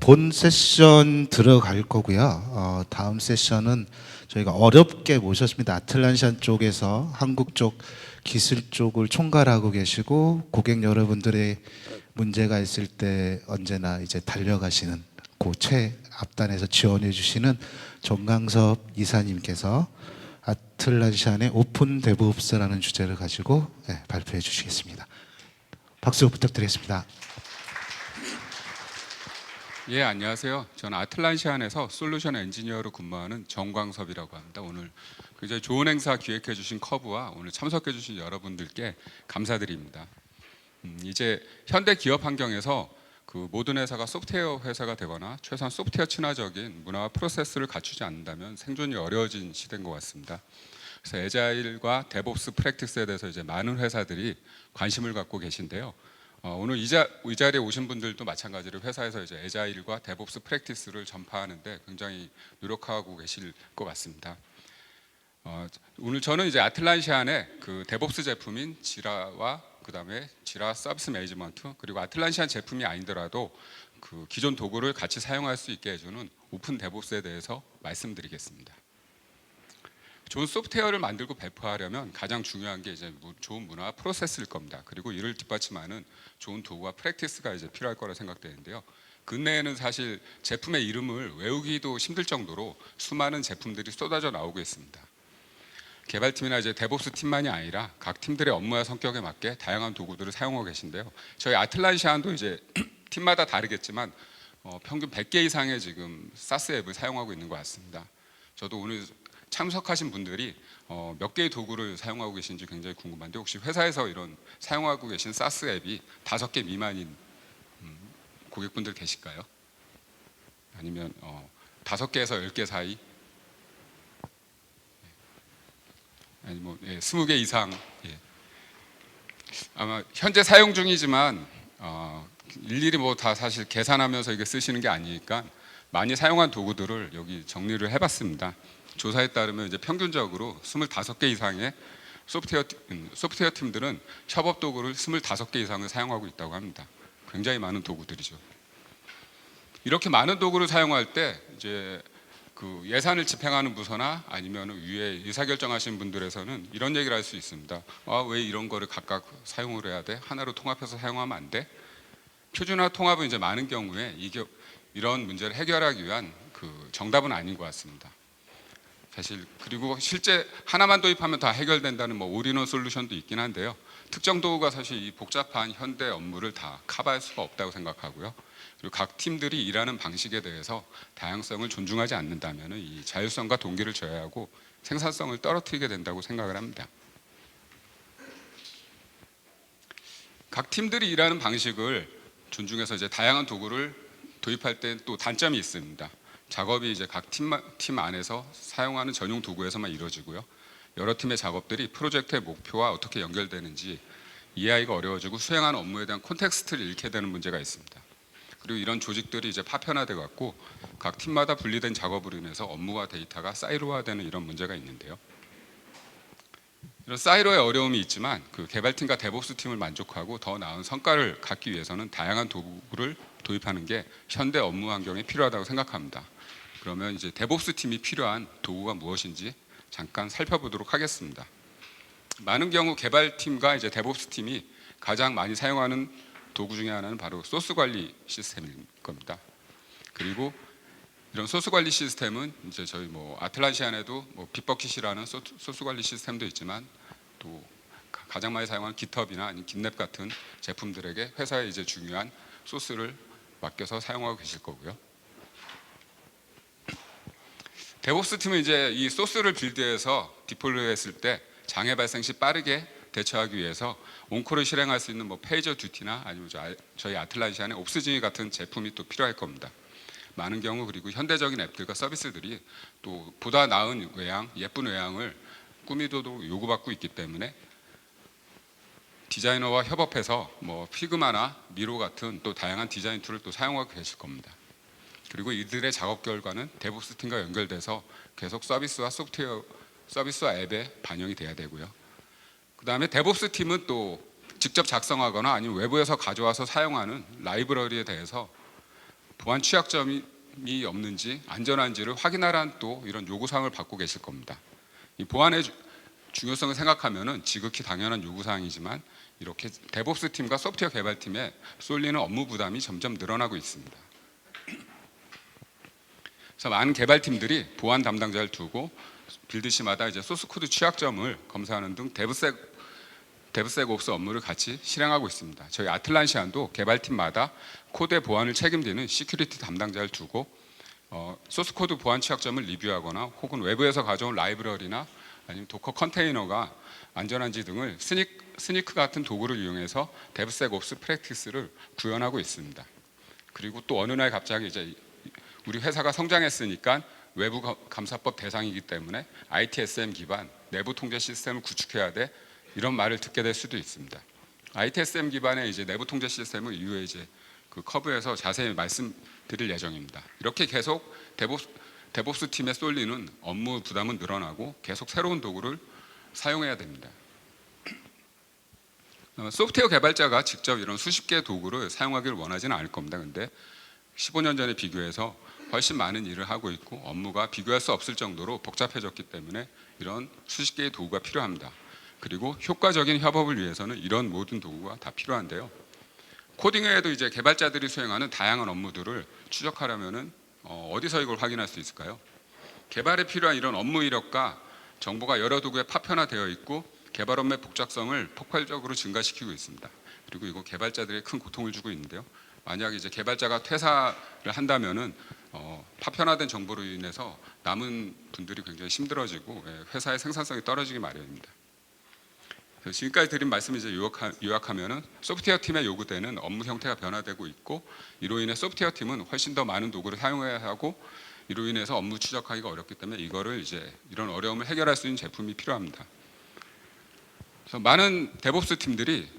본 세션 들어갈 거고요. 다음 세션은 저희가 어렵게 모셨습니다. 아틀란시안 쪽에서 한국 쪽 기술 쪽을 총괄하고 계시고 고객 여러분들의 문제가 있을 때 언제나 이제 달려가시는 그 최앞단에서 지원해 주시는 정강섭 이사님께서 아틀란시안의 오픈 데브옵스라는 주제를 가지고 발표해 주시겠습니다. 박수 부탁드리겠습니다. 예, 안녕하세요. 저는 아틀란시안에서 솔루션 엔지니어로 근무하는 정광섭이라고 합니다. 오늘 굉장히 좋은 행사 기획해 주신 커브와 오늘 참석해 주신 여러분들께 감사드립니다. 이제 현대 기업 환경에서 그 모든 회사가 소프트웨어 회사가 되거나 최소한 소프트웨어 친화적인 문화와 프로세스를 갖추지 않는다면 생존이 어려워진 시대인 것 같습니다. 그래서 에자일과 데브옵스 프랙티스에 대해서 이제 많은 회사들이 관심을 갖고 계신데요. 오늘 이 자리에 오신 분들도 마찬가지로 회사에서 이제 에자일과 데브옵스 프랙티스를 전파하는데 굉장히 노력하고 계실 것 같습니다. 오늘 저는 이제 아틀란시안의 그 데브옵스 제품인 지라와 그다음에 지라 서비스 매니지먼트 그리고 아틀란시안 제품이 아니더라도 그 기존 도구를 같이 사용할 수 있게 해주는 오픈 데브옵스에 대해서 말씀드리겠습니다. 좋은 소프트웨어를 만들고 배포하려면 가장 중요한 게 이제 좋은 문화와 프로세스일 겁니다. 그리고 이를 뒷받침하는 좋은 도구와 프랙티스가 이제 필요할 거라 생각되는데요. 근래에는 사실 제품의 이름을 외우기도 힘들 정도로 수많은 제품들이 쏟아져 나오고 있습니다. 개발팀이나 이제 데브옵스 팀만이 아니라 각 팀들의 업무와 성격에 맞게 다양한 도구들을 사용하고 계신데요. 저희 아틀란시안도 이제 팀마다 다르겠지만 평균 100개 이상의 지금 사스 앱을 사용하고 있는 것 같습니다. 저도 오늘 참석하신 분들이 몇 개의 도구를 사용하고 계신지 굉장히 궁금한데 혹시 회사에서 이런 사용하고 계신 사스 앱이 5개 미만인 고객분들 계실까요? 아니면 5개에서 10개 사이? 아니 뭐 20개 이상? 예. 아마 현재 사용 중이지만 일일이 뭐 다 사실 계산하면서 이게 쓰시는 게 아니니까 많이 사용한 도구들을 여기 정리를 해봤습니다. 조사에 따르면 이제 평균적으로 25개 이상의 소프트웨어 팀들은 협업 도구를 25개 이상을 사용하고 있다고 합니다. 굉장히 많은 도구들이죠. 이렇게 많은 도구를 사용할 때 이제 그 예산을 집행하는 부서나 아니면 위에 의사결정하시는 분들에서는 이런 얘기를 할 수 있습니다. 왜 이런 거를 각각 사용을 해야 돼? 하나로 통합해서 사용하면 안 돼? 표준화 통합은 이제 많은 경우에 이런 문제를 해결하기 위한 그 정답은 아닌 것 같습니다. 사실 그리고 실제 하나만 도입하면 다 해결된다는 뭐 올인원 솔루션도 있긴 한데요. 특정 도구가 사실 이 복잡한 현대 업무를 다 커버할 수가 없다고 생각하고요. 그리고 각 팀들이 일하는 방식에 대해서 다양성을 존중하지 않는다면 이 자율성과 동기를 저해하고 생산성을 떨어뜨리게 된다고 생각을 합니다. 각 팀들이 일하는 방식을 존중해서 이제 다양한 도구를 도입할 때 또 단점이 있습니다. 작업이 이제 각 팀 안에서 사용하는 전용 도구에서만 이루어지고요. 여러 팀의 작업들이 프로젝트의 목표와 어떻게 연결되는지 이해하기가 어려워지고 수행하는 업무에 대한 콘텍스트를 잃게 되는 문제가 있습니다. 그리고 이런 조직들이 이제 파편화돼 갖고 각 팀마다 분리된 작업으로 인해서 업무와 데이터가 사이로화되는 이런 문제가 있는데요. 이런 사이로의 어려움이 있지만 그 개발팀과 데브옵스 팀을 만족하고 더 나은 성과를 갖기 위해서는 다양한 도구를 도입하는 게 현대 업무 환경에 필요하다고 생각합니다. 그러면 이제 데브옵스 팀이 필요한 도구가 무엇인지 잠깐 살펴보도록 하겠습니다. 많은 경우 개발팀과 이제 데브옵스 팀이 가장 많이 사용하는 도구 중에 하나는 바로 소스 관리 시스템일 겁니다. 그리고 이런 소스 관리 시스템은 이제 저희 뭐 아틀란시안에도 뭐 빗버킷이라는 소스 관리 시스템도 있지만 또 가장 많이 사용하는 깃허브나 아니면 깃랩 같은 제품들에게 회사에 이제 중요한 소스를 맡겨서 사용하고 계실 거고요. 데브옵스 팀은 이제 이 소스를 빌드해서 디플로이했을 때 장애 발생 시 빠르게 대처하기 위해서 온콜을 실행할 수 있는 뭐 페이저 듀티나 아니면 저희 아틀란시안의 옵스지니 같은 제품이 또 필요할 겁니다. 많은 경우 그리고 현대적인 앱들과 서비스들이 또 보다 나은 외양, 예쁜 외양을 꾸미도록 요구받고 있기 때문에 디자이너와 협업해서 뭐 피그마나 미로 같은 또 다양한 디자인 툴을 또 사용하고 계실 겁니다. 그리고 이들의 작업 결과는 데브옵스 팀과 연결돼서 계속 서비스와 앱에 반영이 돼야 되고요. 그 다음에 데브옵스 팀은 또 직접 작성하거나 아니면 외부에서 가져와서 사용하는 라이브러리에 대해서 보안 취약점이 없는지 안전한지를 확인하라는 또 이런 요구사항을 받고 계실 겁니다. 이 보안의 중요성을 생각하면은 지극히 당연한 요구사항이지만 이렇게 데브옵스 팀과 소프트웨어 개발팀에 쏠리는 업무 부담이 점점 늘어나고 있습니다. 그래서 많은 개발팀들이 보안 담당자를 두고 빌드시마다 이제 소스코드 취약점을 검사하는 등 데브섹옵스 업무를 같이 실행하고 있습니다. 저희 아틀란시안도 개발팀마다 코드의 보안을 책임지는 시큐리티 담당자를 두고 소스코드 보안 취약점을 리뷰하거나 혹은 외부에서 가져온 라이브러리나 아니면 도커 컨테이너가 안전한지 등을 스니크 같은 도구를 이용해서 데브섹옵스 프랙티스를 구현하고 있습니다. 그리고 또 어느 날 갑자기 이제 우리 회사가 성장했으니까 외부 감사법 대상이기 때문에 ITSM 기반 내부 통제 시스템을 구축해야 돼, 이런 말을 듣게 될 수도 있습니다. ITSM 기반의 이제 내부 통제 시스템은 이후에 이제 그 커브에서 자세히 말씀드릴 예정입니다. 이렇게 계속 데브옵스 팀에 쏠리는 업무 부담은 늘어나고 계속 새로운 도구를 사용해야 됩니다. 소프트웨어 개발자가 직접 이런 수십 개의 도구를 사용하기를 원하지는 않을 겁니다. 근데 15년 전에 비교해서 훨씬 많은 일을 하고 있고 업무가 비교할 수 없을 정도로 복잡해졌기 때문에 이런 수십 개의 도구가 필요합니다. 그리고 효과적인 협업을 위해서는 이런 모든 도구가 다 필요한데요. 코딩 외에도 이제 개발자들이 수행하는 다양한 업무들을 추적하려면은 어디서 이걸 확인할 수 있을까요? 개발에 필요한 이런 업무 이력과 정보가 여러 도구에 파편화되어 있고 개발 업무의 복잡성을 폭발적으로 증가시키고 있습니다. 그리고 이거 개발자들에게 큰 고통을 주고 있는데요. 만약 이제 개발자가 퇴사를 한다면은 파편화된 정보로 인해서 남은 분들이 굉장히 힘들어지고 회사의 생산성이 떨어지기 마련입니다. 그래서 지금까지 드린 말씀을 이제 요약하면은 소프트웨어 팀에 요구되는 업무 형태가 변화되고 있고 이로 인해 소프트웨어 팀은 훨씬 더 많은 도구를 사용해야 하고 이로 인해서 업무 추적하기가 어렵기 때문에 이거를 이제 이런 어려움을 해결할 수 있는 제품이 필요합니다. 그래서 많은 데브옵스 팀들이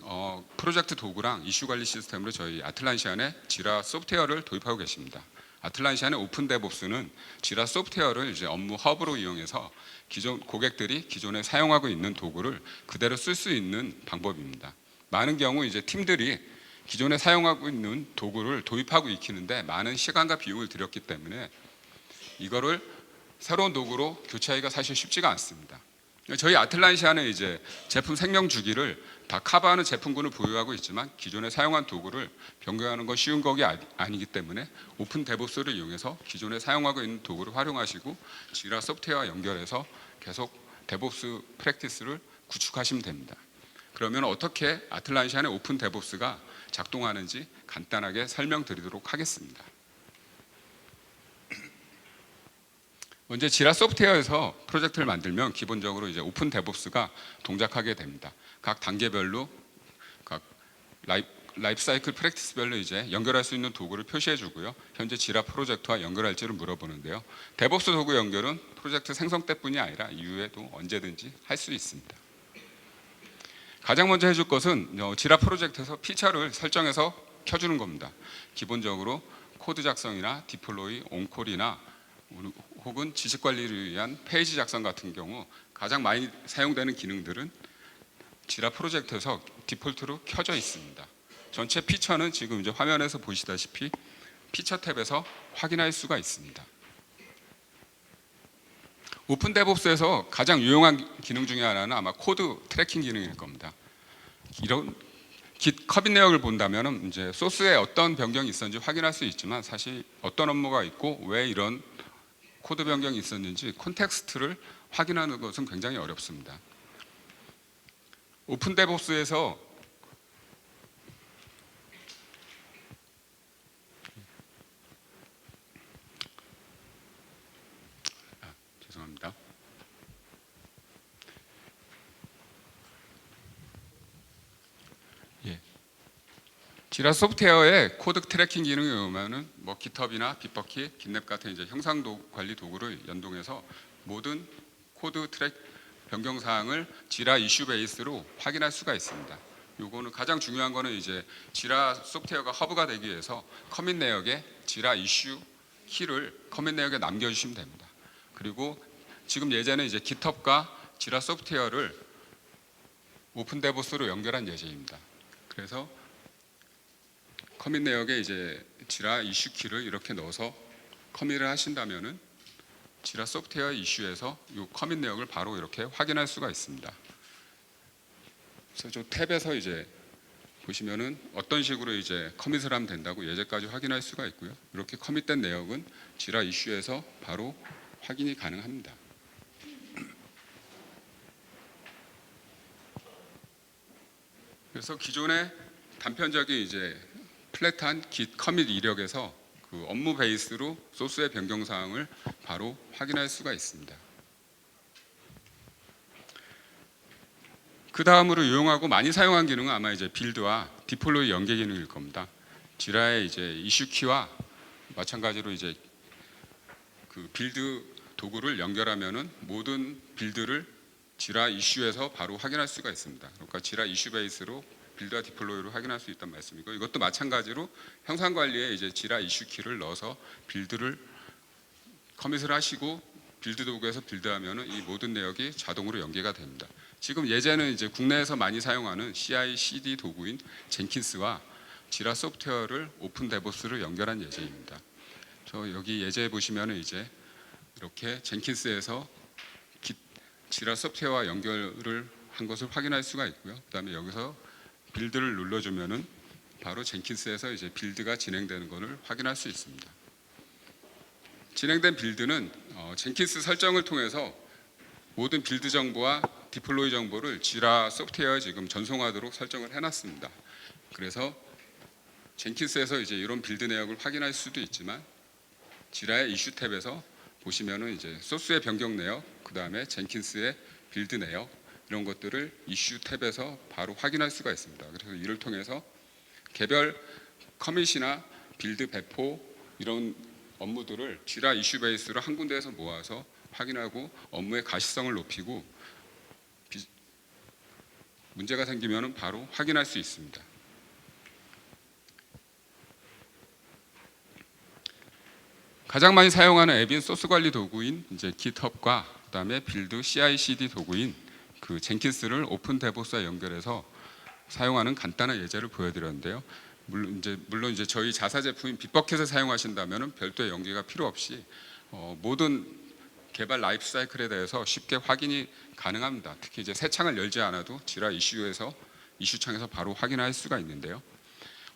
프로젝트 도구랑 이슈 관리 시스템으로 저희 아틀란시안에 지라 소프트웨어를 도입하고 계십니다. 아틀란시안의 오픈 데브옵스는 지라 소프트웨어를 이제 업무 허브로 이용해서 기존 고객들이 기존에 사용하고 있는 도구를 그대로 쓸 수 있는 방법입니다. 많은 경우 이제 팀들이 기존에 사용하고 있는 도구를 도입하고 익히는데 많은 시간과 비용을 들였기 때문에 이거를 새로운 도구로 교체하기가 사실 쉽지가 않습니다. 저희 아틀란시아는 이제 제품 생명 주기를 다 커버하는 제품군을 보유하고 있지만 기존에 사용한 도구를 변경하는 건 쉬운 것이 아니기 때문에 오픈 데브옵스를 이용해서 기존에 사용하고 있는 도구를 활용하시고 지라 소프트웨어와 연결해서 계속 데브옵스 프랙티스를 구축하시면 됩니다. 그러면 어떻게 아틀란시아의 오픈 데브옵스가 작동하는지 간단하게 설명드리도록 하겠습니다. 먼저 지라 소프트웨어에서 프로젝트를 만들면 기본적으로 이제 오픈 데브옵스가 동작하게 됩니다. 각 단계별로 각 라이프 사이클 프랙티스별로 이제 연결할 수 있는 도구를 표시해 주고요. 현재 지라 프로젝트와 연결할지를 물어보는데요. 데브옵스 도구 연결은 프로젝트 생성 때뿐이 아니라 이후에도 언제든지 할 수 있습니다. 가장 먼저 해줄 것은 지라 프로젝트에서 피처를 설정해서 켜주는 겁니다. 기본적으로 코드 작성이나 디플로이, 온콜이나 혹은 지식 관리를 위한 페이지 작성 같은 경우 가장 많이 사용되는 기능들은 지라 프로젝트에서 디폴트로 켜져 있습니다. 전체 피처는 지금 이제 화면에서 보시다시피 피처 탭에서 확인할 수가 있습니다. 오픈 데브옵스에서 가장 유용한 기능 중에 하나는 아마 코드 트래킹 기능일 겁니다. 이런 깃 커밋 내역을 본다면 이제 소스에 어떤 변경이 있었는지 확인할 수 있지만 사실 어떤 업무가 있고 왜 이런 코드 변경이 있었는지 콘텍스트를 확인하는 것은 굉장히 어렵습니다. 오픈 데브옵스에서 죄송합니다. 지라 소프트웨어의 코드 트래킹 기능이 오면은 뭐 깃허브나 빗버킷, 깃랩 같은 이제 형상 관리 도구를 연동해서 모든 코드 트랙 변경 사항을 지라 이슈 베이스로 확인할 수가 있습니다. 요거는 가장 중요한 거는 이제 지라 소프트웨어가 허브가 되기 위해서 커밋 내역에 지라 이슈 키를 커밋 내역에 남겨주시면 됩니다. 그리고 지금 예제는 이제 깃허브과 지라 소프트웨어를 오픈 데브옵스로 연결한 예제입니다. 그래서 커밋 내역에 이제 지라 이슈 키를 이렇게 넣어서 커밋을 하신다면은 지라 소프트웨어 이슈에서 이 커밋 내역을 바로 이렇게 확인할 수가 있습니다. 그래서 저 탭에서 이제 보시면은 어떤 식으로 이제 커밋을 하면 된다고 예제까지 확인할 수가 있고요. 이렇게 커밋된 내역은 지라 이슈에서 바로 확인이 가능합니다. 그래서 기존의 단편적인 이제 플랫한 git 커밋 이력에서 그 업무 베이스로 소스의 변경 사항을 바로 확인할 수가 있습니다. 그 다음으로 유용하고 많이 사용한 기능은 아마 이제 빌드와 디플로이 연계 기능일 겁니다. 지라의 이제 이슈 키와 마찬가지로 이제 그 빌드 도구를 연결하면은 모든 빌드를 지라 이슈에서 바로 확인할 수가 있습니다. 그러니까 지라 이슈 베이스로 빌드와 디플로이를 확인할 수 있다는 말씀이고, 이것도 마찬가지로 형상 관리에 이제 지라 이슈 키를 넣어서 빌드를 커밋을 하시고 빌드 도구에서 빌드하면은 이 모든 내역이 자동으로 연계가 됩니다. 지금 예제는 이제 국내에서 많이 사용하는 CI/CD 도구인 젠킨스와 지라 소프트웨어를 오픈 데보스를 연결한 예제입니다. 저 여기 예제 보시면은 이제 이렇게 젠킨스에서 지라 소프트웨어와 연결을 한 것을 확인할 수가 있고요. 그다음에 여기서 빌드를 눌러주면은 바로 젠킨스에서 이제 빌드가 진행되는 것을 확인할 수 있습니다. 진행된 빌드는 젠킨스 설정을 통해서 모든 빌드 정보와 디플로이 정보를 지라 소프트웨어에 지금 전송하도록 설정을 해놨습니다. 그래서 젠킨스에서 이제 이런 빌드 내역을 확인할 수도 있지만 지라의 이슈 탭에서 보시면은 이제 소스의 변경 내역, 그 다음에 젠킨스의 빌드 내역 이런 것들을 이슈 탭에서 바로 확인할 수가 있습니다. 그래서 이를 통해서 개별 커밋이나 빌드 배포 이런 업무들을 지라 이슈 베이스로 한 군데에서 모아서 확인하고 업무의 가시성을 높이고 문제가 생기면 바로 확인할 수 있습니다. 가장 많이 사용하는 앱인 소스 관리 도구인 이제 GitHub과 그다음에 빌드 CI/CD 도구인 그 젠킨스를 오픈 데보스와 연결해서 사용하는 간단한 예제를 보여드렸는데요. 물론 이제 저희 자사 제품인 빗버켓을 사용하신다면 별도의 연계가 필요 없이 모든 개발 라이프 사이클에 대해서 쉽게 확인이 가능합니다. 특히 이제 새 창을 열지 않아도 지라 이슈에서 이슈 창에서 바로 확인할 수가 있는데요.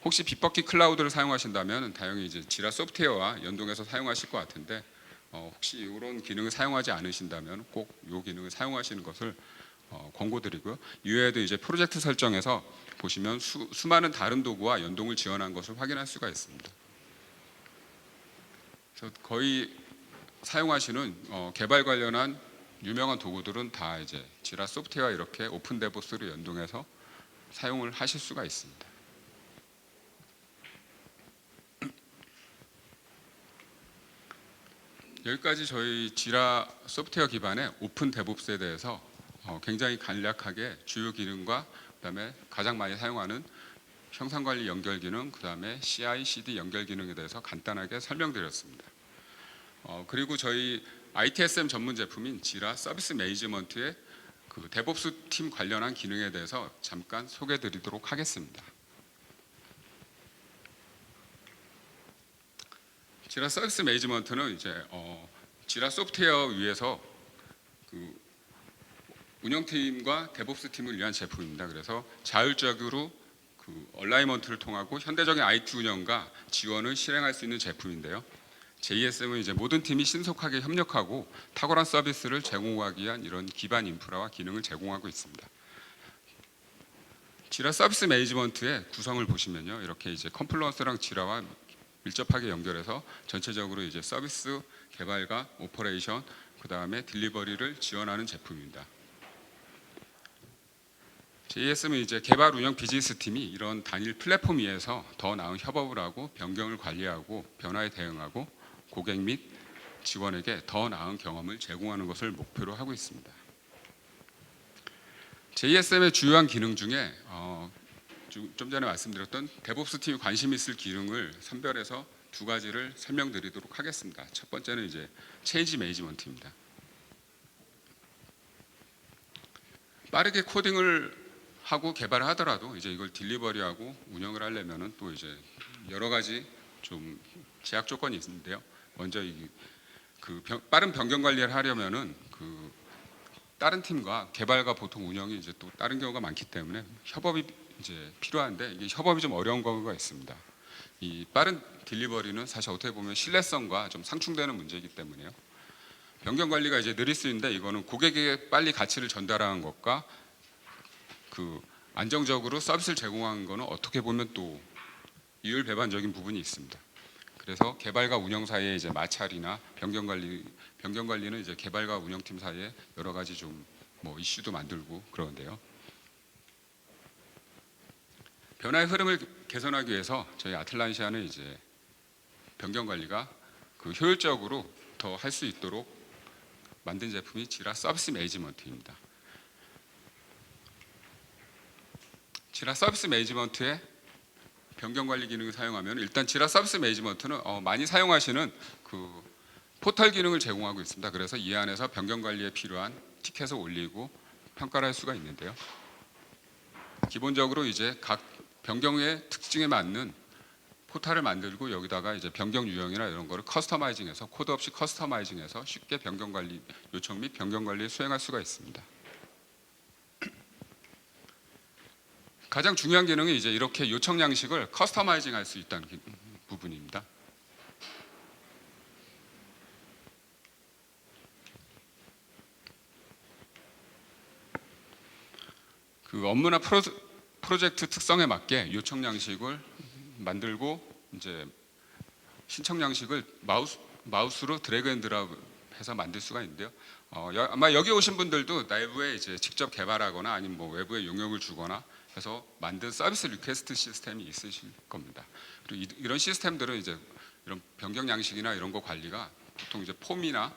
혹시 빗버킷 클라우드를 사용하신다면 다행히 이제 지라 소프트웨어와 연동해서 사용하실 것 같은데 혹시 이런 기능을 사용하지 않으신다면 꼭 이 기능을 사용하시는 것을 권고드리고요. 이외에도 이제 프로젝트 설정에서 보시면 수많은 다른 도구와 연동을 지원한 것을 확인할 수가 있습니다. 그래서 거의 사용하시는 개발 관련한 유명한 도구들은 다 이제 지라 소프트웨어 이렇게 오픈 데보스로 연동해서 사용을 하실 수가 있습니다. 여기까지 저희 지라 소프트웨어 기반의 오픈 데브옵스에 대해서 굉장히 간략하게 주요 기능과 그다음에 가장 많이 사용하는 형상 관리 연결 기능, 그다음에 CI/CD 연결 기능에 대해서 간단하게 설명드렸습니다. 그리고 저희 ITSM 전문 제품인 지라 서비스 매니지먼트의 그 데브옵스 팀 관련한 기능에 대해서 잠깐 소개드리도록 하겠습니다. 지라 서비스 매니지먼트는 이제 지라 소프트웨어 위에서 그 운영팀과 데브옵스 팀을 위한 제품입니다. 그래서 자율적으로 그 얼라이먼트를 통하고 현대적인 IT 운영과 지원을 실행할 수 있는 제품인데요. JSM은 이제 모든 팀이 신속하게 협력하고 탁월한 서비스를 제공하기 위한 이런 기반 인프라와 기능을 제공하고 있습니다. 지라 서비스 매니지먼트의 구성을 보시면요, 이렇게 이제 컴플루언스랑 지라와 밀접하게 연결해서 전체적으로 이제 서비스 개발과 오퍼레이션, 그 다음에 딜리버리를 지원하는 제품입니다. JSM은 이제 개발 운영 비즈니스 팀이 이런 단일 플랫폼 위에서 더 나은 협업을 하고 변경을 관리하고 변화에 대응하고 고객 및 직원에게 더 나은 경험을 제공하는 것을 목표로 하고 있습니다. JSM의 주요한 기능 중에 좀 전에 말씀드렸던 데브옵스 팀이 관심 있을 기능을 선별해서 두 가지를 설명드리도록 하겠습니다. 첫 번째는 이제 체인지 매니지먼트입니다. 빠르게 코딩을 하고 개발을 하더라도 이제 이걸 딜리버리하고 운영을 하려면은 또 이제 여러 가지 좀 제약 조건이 있는데요. 먼저 빠른 변경 관리를 하려면은 다른 팀과 개발과 보통 운영이 이제 또 다른 경우가 많기 때문에 협업이 이제 필요한데 이게 협업이 좀 어려운 경우가 있습니다. 이 빠른 딜리버리는 사실 어떻게 보면 신뢰성과 좀 상충되는 문제이기 때문에요. 변경 관리가 이제 느릴 수 있는데 이거는 고객에게 빨리 가치를 전달하는 것과 안정적으로 서비스를 제공하는 것은 어떻게 보면 또 이율배반적인 부분이 있습니다. 그래서 개발과 운영 사이에 이제 마찰이나 변경 관리는 이제 개발과 운영팀 사이에 여러 가지 좀 뭐 이슈도 만들고 그러는데요. 변화의 흐름을 개선하기 위해서 저희 아틀란시아는 이제 변경 관리가 효율적으로 더 할 수 있도록 만든 제품이 지라 서비스 매니지먼트입니다. 지라 서비스 매니지먼트에 변경 관리 기능을 사용하면 일단 지라 서비스 매니지먼트는 많이 사용하시는 포털 기능을 제공하고 있습니다. 그래서 이 안에서 변경 관리에 필요한 티켓을 올리고 평가를 할 수가 있는데요. 기본적으로 이제 각 변경의 특징에 맞는 포탈을 만들고 여기다가 이제 변경 유형이나 이런 거를 커스터마이징해서 코드 없이 커스터마이징해서 쉽게 변경 관리 요청 및 변경 관리를 수행할 수가 있습니다. 가장 중요한 기능은 이제 이렇게 요청 양식을 커스터마이징 할 수 있다는 부분입니다. 업무나 프로젝트 특성에 맞게 요청 양식을 만들고 이제 신청 양식을 마우스로 드래그 앤 드랍 해서 만들 수가 있는데요. 아마 여기 오신 분들도 내부에 이제 직접 개발하거나 아니면 뭐 외부에 용역을 주거나 해서 만든 서비스 리퀘스트 시스템이 있으실 겁니다. 그리고 이런 시스템들은 이제 이런 변경 양식이나 이런 거 관리가 보통 이제 폼이나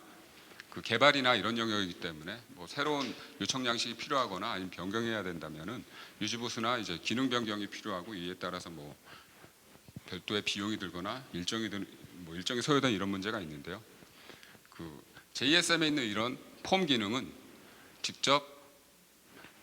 개발이나 이런 영역이기 때문에 뭐 새로운 요청 양식이 필요하거나 아니면 변경해야 된다면은 유지보수나 이제 기능 변경이 필요하고 이에 따라서 뭐 별도의 비용이 들거나 일정이 소요된 이런 문제가 있는데요. JSM에 있는 이런 폼 기능은 직접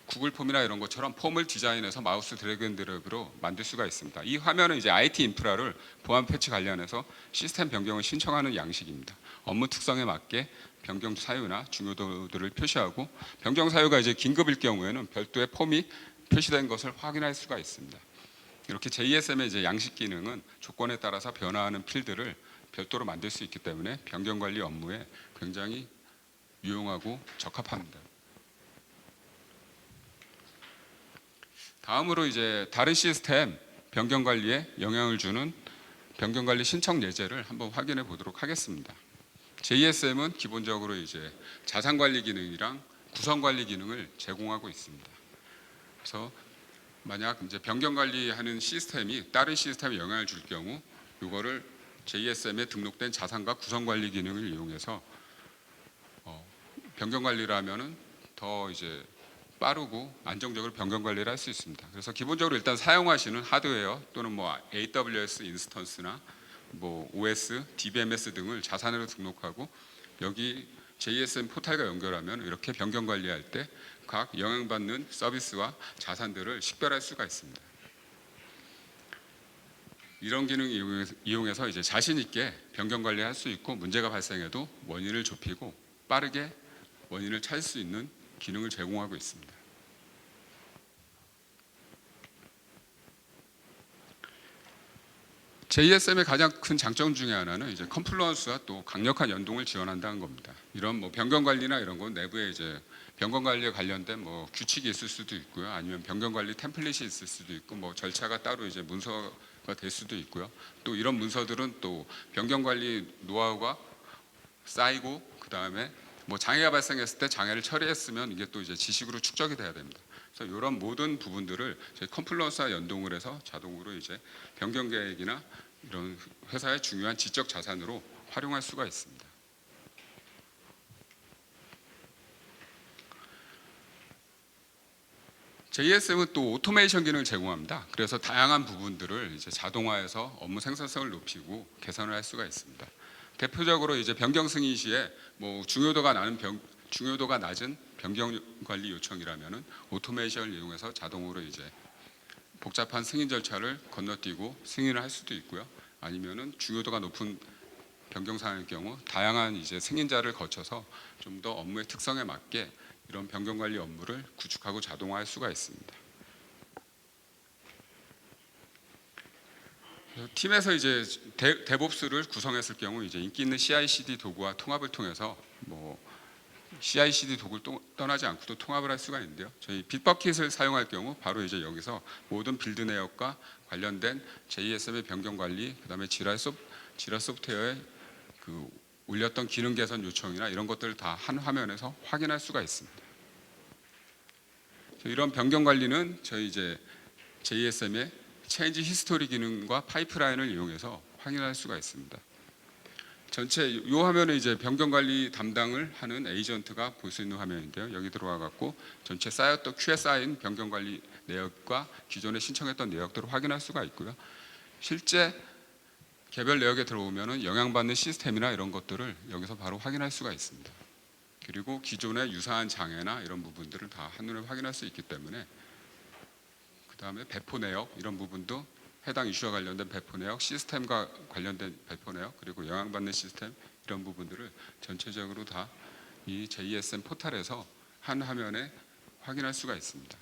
구글 폼이나 이런 것처럼 폼을 디자인해서 마우스 드래그 앤 드랍으로 만들 수가 있습니다. 이 화면은 이제 IT 인프라를 보안 패치 관련해서 시스템 변경을 신청하는 양식입니다. 업무 특성에 맞게 변경 사유나 중요도들을 표시하고 변경 사유가 이제 긴급일 경우에는 별도의 폼이 표시된 것을 확인할 수가 있습니다. 이렇게 JSM의 이제 양식 기능은 조건에 따라서 변화하는 필드를 별도로 만들 수 있기 때문에 변경 관리 업무에 굉장히 유용하고 적합합니다. 다음으로 이제 다른 시스템 변경 관리에 영향을 주는 변경 관리 신청 예제를 한번 확인해 보도록 하겠습니다. JSM은 기본적으로 이제 자산 관리 기능이랑 구성 관리 기능을 제공하고 있습니다. 그래서 만약 이제 변경 관리하는 시스템이 다른 시스템에 영향을 줄 경우 이거를 JSM에 등록된 자산과 구성 관리 기능을 이용해서 변경 관리를 하면은 더 이제 빠르고 안정적으로 변경 관리를 할 수 있습니다. 그래서 기본적으로 일단 사용하시는 하드웨어 또는 뭐 AWS 인스턴스나 뭐 OS, DBMS 등을 자산으로 등록하고 여기 JSM 포탈과 연결하면 이렇게 변경 관리할 때 각 영향받는 서비스와 자산들을 식별할 수가 있습니다. 이런 기능 이용해서 이제 자신 있게 변경 관리할 수 있고 문제가 발생해도 원인을 좁히고 빠르게 원인을 찾을 수 있는 기능을 제공하고 있습니다. JSM의 가장 큰 장점 중에 하나는 이제 컴플루언스와 또 강력한 연동을 지원한다는 겁니다. 이런 뭐 변경 관리나 이런 건 내부에 이제 변경 관리에 관련된 뭐 규칙이 있을 수도 있고요, 아니면 변경 관리 템플릿이 있을 수도 있고 뭐 절차가 따로 이제 문서가 될 수도 있고요. 또 이런 문서들은 또 변경 관리 노하우가 쌓이고 그 다음에 뭐 장애가 발생했을 때 장애를 처리했으면 이게 또 이제 지식으로 축적이 돼야 됩니다. 그래서 이런 모든 부분들을 저희 컴플루언스와 연동을 해서 자동으로 이제 변경 계획이나 이런 회사의 중요한 지적 자산으로 활용할 수가 있습니다. JSM은 또 오토메이션 기능을 제공합니다. 그래서 다양한 부분들을 이제 자동화해서 업무 생산성을 높이고 개선을 할 수가 있습니다. 대표적으로 이제 변경 승인 시에 뭐 중요도가 낮은 변경 관리 요청이라면은 오토메이션을 이용해서 자동으로 이제 복잡한 승인 절차를 건너뛰고 승인을 할 수도 있고요. 아니면은 중요도가 높은 변경 사항일 경우 다양한 이제 승인자를 거쳐서 좀 더 업무의 특성에 맞게 이런 변경 관리 업무를 구축하고 자동화할 수가 있습니다. 그래서 팀에서 이제 데브옵스를 구성했을 경우 이제 인기 있는 CI/CD 도구와 통합을 통해서 뭐 CI/CD 도구를 떠나지 않고도 통합을 할 수가 있는데요. 저희 빗버킷을 사용할 경우 바로 이제 여기서 모든 빌드 내역과 관련된 JSM의 변경 관리, 그다음에 지라 소프트웨어에 그 올렸던 기능 개선 요청이나 이런 것들을 다 한 화면에서 확인할 수가 있습니다. 이런 변경 관리는 저희 이제 JSM의 체인지 히스토리 기능과 파이프라인을 이용해서 확인할 수가 있습니다. 전체 이 화면에 이제 변경 관리 담당을 하는 에이전트가 볼 수 있는 화면인데요. 여기 들어와 갖고 전체 쌓였던 큐에 쌓인 변경 관리 내역과 기존에 신청했던 내역들을 확인할 수가 있고요. 실제 개별 내역에 들어오면은 영향받는 시스템이나 이런 것들을 여기서 바로 확인할 수가 있습니다. 그리고 기존의 유사한 장애나 이런 부분들을 다 한눈에 확인할 수 있기 때문에 그다음에 배포 내역 이런 부분도 해당 이슈와 관련된 배포 내역, 시스템과 관련된 배포 내역, 그리고 영향받는 시스템 이런 부분들을 전체적으로 다 이 JSM 포탈에서 한 화면에 확인할 수가 있습니다.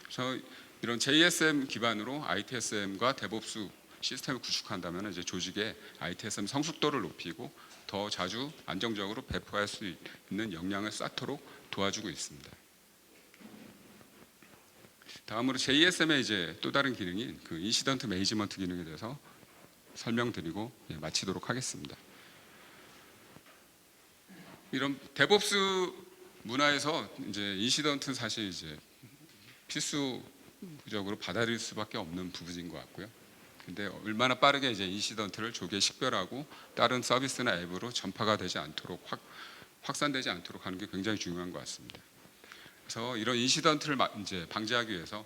그래서 이런 JSM 기반으로 ITSM과 데브옵스 시스템을 구축한다면 이제 조직의 ITSM 성숙도를 높이고 더 자주 안정적으로 배포할 수 있는 역량을 쌓도록 도와주고 있습니다. 다음으로 JSM의 이제 또 다른 기능인 그 인시던트 매니지먼트 기능에 대해서 설명드리고 마치도록 하겠습니다. 이런 데브옵스 문화에서 이제 인시던트는 사실 이제 필수적으로 받아들일 수밖에 없는 부분인 것 같고요. 근데 얼마나 빠르게 이제 인시던트를 조기에 식별하고 다른 서비스나 앱으로 전파가 되지 않도록 확산되지 않도록 하는 게 굉장히 중요한 것 같습니다. 그래서 이런 인시던트를 이제 방지하기 위해서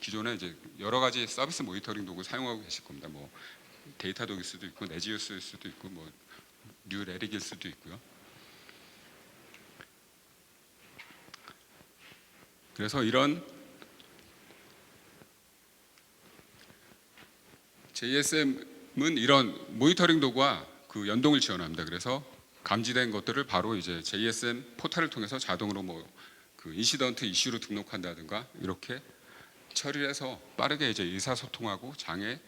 기존에 이제 여러 가지 서비스 모니터링 도구 사용하고 계실 겁니다. 뭐 데이터독일 수도 있고 네지우스일 수도 있고 뭐 뉴레릭일 수도 있고요. 그래서 이런 JSM은 이런 모니터링 도구와 그 연동을 지원합니다. 그래서 감지된 것들을 바로 이제 JSM 포탈을 통해서 자동으로 뭐 그 인시던트 이슈로 등록한다든가 이렇게 처리를 해서 빠르게 이제 의사소통하고 장애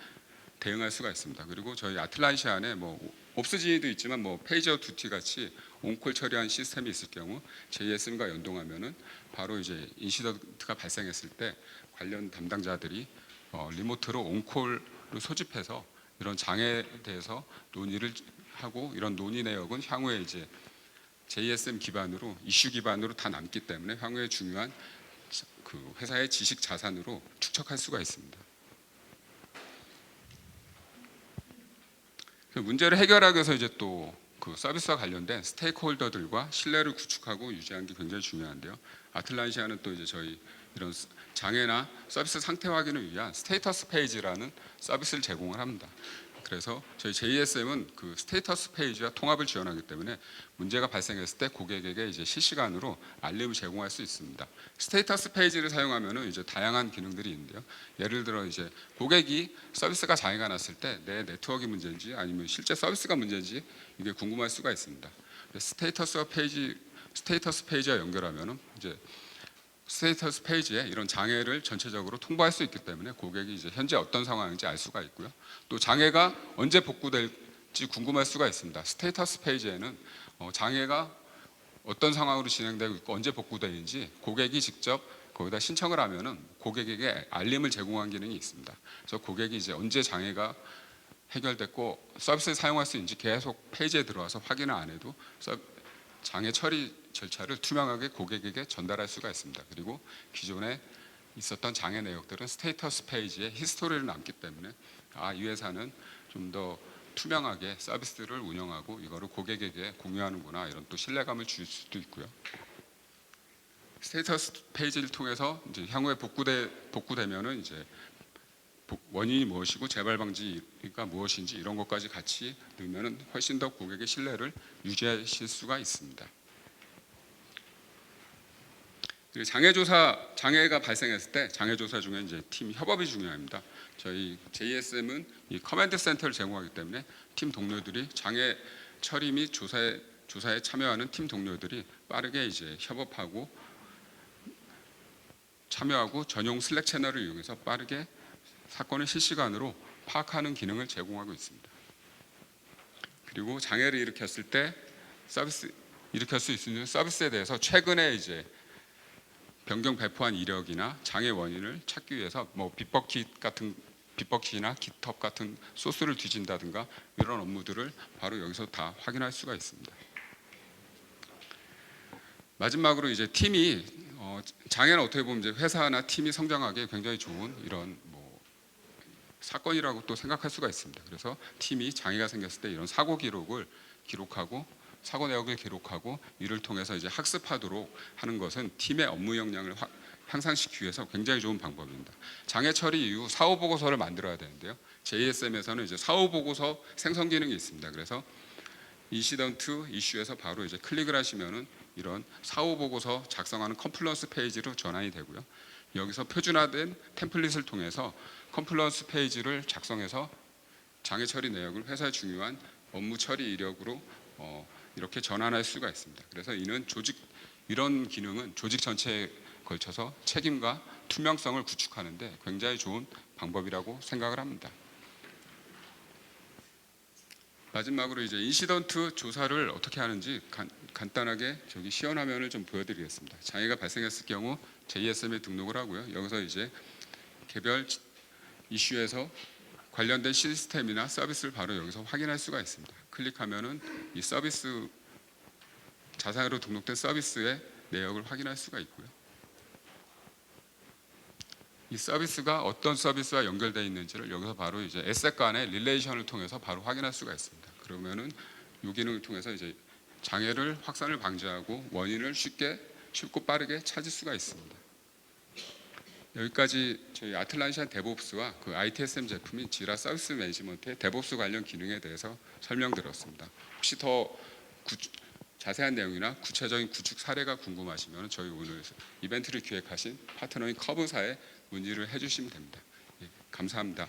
대응할 수가 있습니다. 그리고 저희 아틀란시아 안에 뭐 옵스진이도 있지만 뭐 페이저 두티 같이 온콜 처리한 시스템이 있을 경우 JSM과 연동하면은 바로 이제 인시던트가 발생했을 때 관련 담당자들이 리모트로 온콜을 소집해서 이런 장애에 대해서 논의를 하고 이런 논의 내역은 향후에 이제 JSM 기반으로 이슈 기반으로 다 남기 때문에 향후에 중요한 그 회사의 지식 자산으로 축적할 수가 있습니다. 그 문제를 해결하기 위해서 이제 또 그 서비스와 관련된 스테이크홀더들과 신뢰를 구축하고 유지하는 게 굉장히 중요한데요. 아틀란시아는 또 이제 저희 이런 장애나 서비스 상태 확인을 위한 스테이터스 페이지라는 서비스를 제공을 합니다. 그래서 저희 JSM은 그 스테이터스 페이지와 통합을 지원하기 때문에 문제가 발생했을 때 고객에게 이제 실시간으로 알림을 제공할 수 있습니다. 스테이터스 페이지를 사용하면은 이제 다양한 기능들이 있는데요. 예를 들어 이제 고객이 서비스가 장애가 났을 때 내 네트워크 문제인지 아니면 실제 서비스가 문제인지 이게 궁금할 수가 있습니다. 스테이터스 페이지와 연결하면은 이제 스테이터스 페이지에 이런 장애를 전체적으로 통보할 수 있기 때문에 고객이 이제 현재 어떤 상황인지 알 수가 있고요. 또 장애가 언제 복구될지 궁금할 수가 있습니다. 스테이터스 페이지에는 장애가 어떤 상황으로 진행되고 있고 언제 복구되는지 고객이 직접 거기다 신청을 하면은 고객에게 알림을 제공한 기능이 있습니다. 그래서 고객이 이제 언제 장애가 해결됐고 서비스를 사용할 수 있는지 계속 페이지에 들어와서 확인을 안 해도 장애 처리 절차를 투명하게 고객에게 전달할 수가 있습니다. 그리고 기존에 있었던 장애 내역들은 스테이터스 페이지에 히스토리를 남기 때문에 이 회사는 좀 더 투명하게 서비스를 운영하고 이거를 고객에게 공유하는구나 이런 또 신뢰감을 줄 수도 있고요. 스테이터스 페이지를 통해서 이제 향후에 복구되면은 이제 원인이 무엇이고 재발 방지가 무엇인지 이런 것까지 같이 넣으면은 훨씬 더 고객의 신뢰를 유지하실 수가 있습니다. 그리고 장애가 발생했을 때 장애 조사 중에 이제 팀 협업이 중요합니다. 저희 JSM은 이 커맨드 센터를 제공하기 때문에 팀 동료들이 장애 처리 및 조사에 참여하는 팀 동료들이 빠르게 이제 참여하고 전용 슬랙 채널을 이용해서 빠르게 사건을 실시간으로 파악하는 기능을 제공하고 있습니다. 그리고 장애를 일으켰을 때 일으킬 수 있는 서비스에 대해서 최근에 이제 변경 배포한 이력이나 장애 원인을 찾기 위해서 뭐 빗버킷이나 깃헙 같은 소스를 뒤진다든가 이런 업무들을 바로 여기서 다 확인할 수가 있습니다. 마지막으로 이제 팀이 장애는 어떻게 보면 이제 회사나 팀이 성장하기에 굉장히 좋은 이런 뭐 사건이라고 또 생각할 수가 있습니다. 그래서 팀이 장애가 생겼을 때 이런 사고 내역을 기록하고 이를 통해서 이제 학습하도록 하는 것은 팀의 업무 역량을 향상시키기 위해서 굉장히 좋은 방법입니다. 장애 처리 이후 사후 보고서를 만들어야 되는데요. JSM에서는 이제 사후 보고서 생성 기능이 있습니다. 그래서 인시던트 이슈에서 바로 이제 클릭을 하시면은 이런 사후 보고서 작성하는 컴플런스 페이지로 전환이 되고요. 여기서 표준화된 템플릿을 통해서 컴플런스 페이지를 작성해서 장애 처리 내역을 회사의 중요한 업무 처리 이력으로 이렇게 전환할 수가 있습니다. 그래서 이런 기능은 조직 전체에 걸쳐서 책임과 투명성을 구축하는데 굉장히 좋은 방법이라고 생각을 합니다. 마지막으로 이제 인시던트 조사를 어떻게 하는지 간단하게 저기 시연 화면을 좀 보여드리겠습니다. 장애가 발생했을 경우 JSM에 등록을 하고요. 여기서 이제 개별 이슈에서 관련된 시스템이나 서비스를 바로 여기서 확인할 수가 있습니다. 클릭하면은 이 서비스 자사로 등록된 서비스의 내역을 확인할 수가 있고요. 이 서비스가 어떤 서비스와 연결되어 있는지를 여기서 바로 이제 에셋 간의 릴레이션을 통해서 바로 확인할 수가 있습니다. 그러면은 이 기능을 통해서 이제 장애를 확산을 방지하고 원인을 쉽고 빠르게 찾을 수가 있습니다. 여기까지 저희 아틀란시안 데브옵스와 그 ITSM 제품인 지라 서비스 매니지먼트의 데브옵스 관련 기능에 대해서 설명드렸습니다. 혹시 더 자세한 내용이나 구체적인 구축 사례가 궁금하시면 저희 오늘 이벤트를 기획하신 파트너인 커브사에 문의를 해주시면 됩니다. 예, 감사합니다.